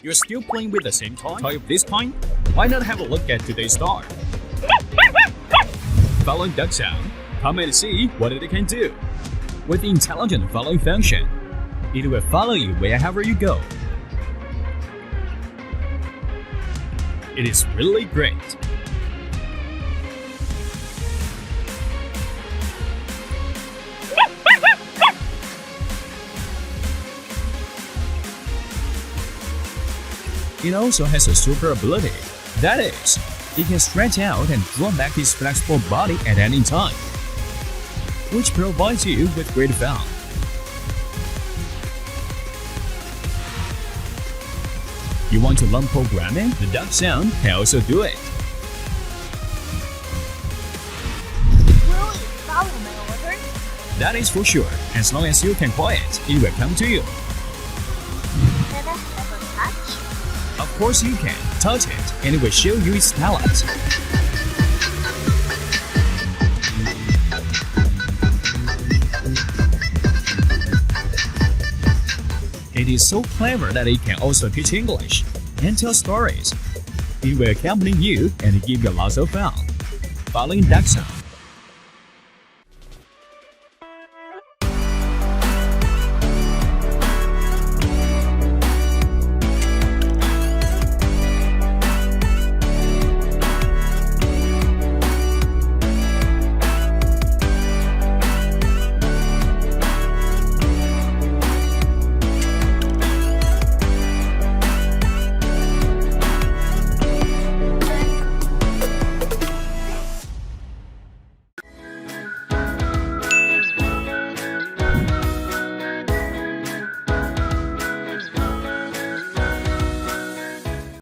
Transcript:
You're still playing with the same toy of this kind? Why not have a look at today's star? Following dachshund. Come and see what it can do. With the intelligent following function, it will follow you wherever you go. It is really great. It also has a super ability. That is, it can stretch out and draw back its flexible body at any time, which provides you with great fun. You want to learn programming? The dachshund can also do it. Will it follow my orders? That is for sure. As long as you can call it, it will come to you. Can I have a touch? Of course you can. Touch it, and it will show you its talent. It is so clever that it can also teach English and tell stories. It will accompany you and give you lots of fun. Following dachshund.